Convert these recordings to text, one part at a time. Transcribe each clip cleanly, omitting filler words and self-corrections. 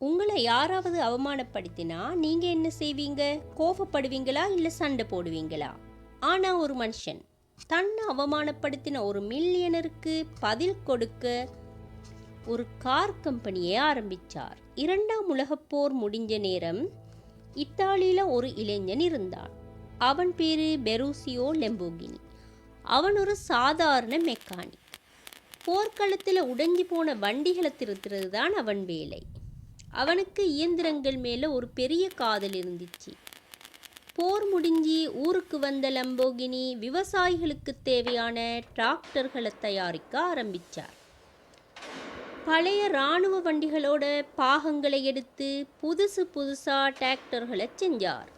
உங்களை யாராவது அவமானப்படுத்தினா நீங்க என்ன செய்வீங்க? கோபப்படுவீங்களா இல்ல சண்டை போடுவீங்களா? ஆனா ஒரு மனுஷன் தன்னை அவமானப்படுத்தின ஒரு மில்லியனருக்கு பதில் கொடுக்க ஒரு கார் கம்பெனியை ஆரம்பிச்சார். இரண்டாம் உலகப் போர் முடிஞ்ச நேரம் இத்தாலியில ஒரு இளைஞன் இருந்தான். அவன் பேரு பெருசியோ லெம்போகினி. அவன் ஒரு சாதாரண மெக்கானிக். போர்க்களத்தில் உடைஞ்சு போன வண்டிகளை திருத்துறது தான் அவன் வேலை. அவனுக்கு இயந்திரங்கள் மேல ஒரு பெரிய காதல் இருந்துச்சு. போர் முடிஞ்சு ஊருக்கு வந்த லம்போகினி விவசாயிகளுக்கு தேவையான டிராக்டர்களை தயாரிக்க ஆரம்பிச்சார். பழைய இராணுவ வண்டிகளோட பாகங்களை எடுத்து புதுசா டிராக்டர்களை செஞ்சார்.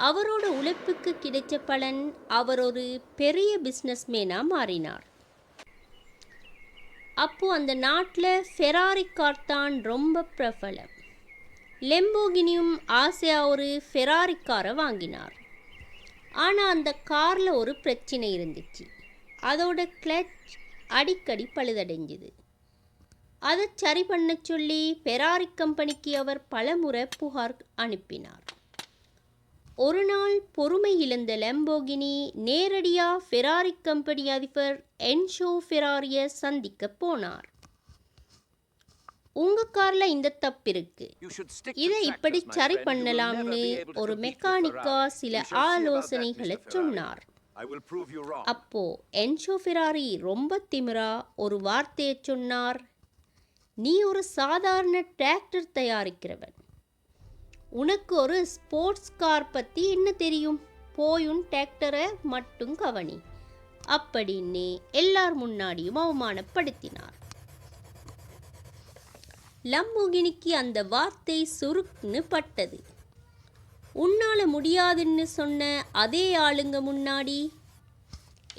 அவரோட உழைப்புக்கு கிடைச்ச பலன் அவர் ஒரு பெரிய பிஸ்னஸ்மேனா மாறினார். அப்போ அந்த நாட்டில் ஃபெராரி கார் தான் ரொம்ப பிரபலம். லெம்போகினியும் ஆசையா ஒரு ஃபெராரி காரை வாங்கினார். ஆனால் அந்த காரில் ஒரு பிரச்சனை இருந்துச்சு. அதோட கிளட்ச் அடிக்கடி பழுதடைஞ்சுது. அதை சரி பண்ண சொல்லி ஃபெராரி கம்பெனிக்கு அவர் பலமுறை புகார் அனுப்பினார். ஒரு நாள் பொறுமை இழந்த லம்போகினி நேரடியாக ஃபெராரி கம்பெனி அதிபர் என்சோ ஃபெராரியை சந்திக்க போனார். உங்க கார்ல இந்த தப்பு இருக்கு, இதை இப்படி சரி பண்ணலாம்னு ஒரு மெக்கானிக்கா சில ஆலோசனைகளை சொன்னார். அப்போ என்சோ ஃபெராரி ரொம்ப திமிரா ஒரு வார்த்தையை சொன்னார். நீ ஒரு சாதாரண டிராக்டர் தயாரிக்கிறவன், உனக்கு ஒரு ஸ்போர்ட்ஸ் கார் பற்றி என்ன தெரியும்? போயும் டிராக்டரை மட்டும் கவனி அப்படின்னு எல்லார் முன்னாடியும் அவமானப்படுத்தினார். லம்போகினிக்கு அந்த வார்த்தை சுருக்குன்னு பட்டது. உன்னால முடியாதுன்னு சொன்ன அதே ஆளுங்க முன்னாடி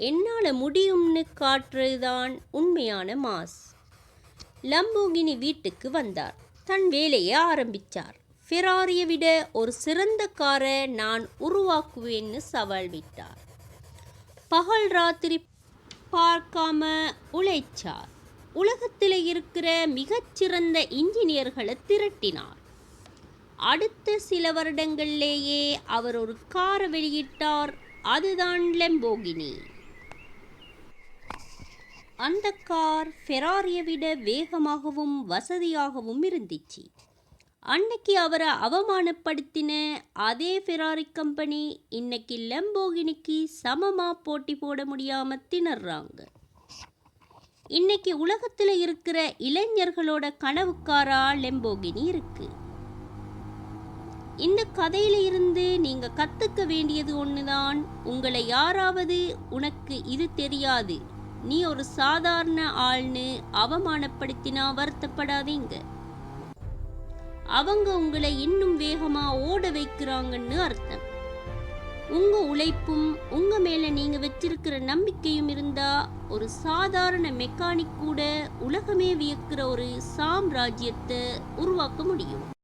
என்னால் முடியும்னு காட்டுறதுதான் உண்மையான மாஸ். லம்போகினி வீட்டுக்கு வந்தார். தன் வேலையை ஆரம்பித்தார். ஃபெராரியை விட ஒரு சிறந்த காரை நான் உருவாக்குவேன்னு சவால் விட்டார். பகல் ராத்திரி பார்க்காம உழைச்சார். உலகத்தில் இருக்கிற மிகச்சிறந்த இன்ஜினியர்களை திரட்டினார். அடுத்த சில வருடங்களிலேயே அவர் ஒரு காரை வெளியிட்டார். அதுதான் லம்போகினி. அந்த கார் ஃபெராரியை விட வேகமாகவும் வசதியாகவும் இருந்துச்சு. அன்னைக்கு அவரை அவமானப்படுத்தின அதே ஃபெராரி கம்பெனி இன்னைக்கு லம்போகினிக்கு சமமாக போட்டி போட முடியாமல் திணறாங்க. இன்னைக்கு உலகத்தில் இருக்கிற இளைஞர்களோட கனவுக்காரா லம்போகினி இருக்கு. இந்த கதையில இருந்து நீங்க கத்துக்க வேண்டியது ஒண்ணுதான். உங்களை யாராவது உனக்கு இது தெரியாது, நீ ஒரு சாதாரண ஆள்னு அவமானப்படுத்தினா வருத்தப்படாதீங்க. அவங்க உங்களை இன்னும் வேகமா ஓட வைக்கிறாங்கன்னு அர்த்தம். உங்க உழைப்பும் உங்க மேல நீங்க வச்சிருக்கிற நம்பிக்கையும் இருந்தா ஒரு சாதாரண மெக்கானிக் கூட உலகமே வியக்கிற ஒரு சாம்ராஜ்யத்தை உருவாக்க முடியும்.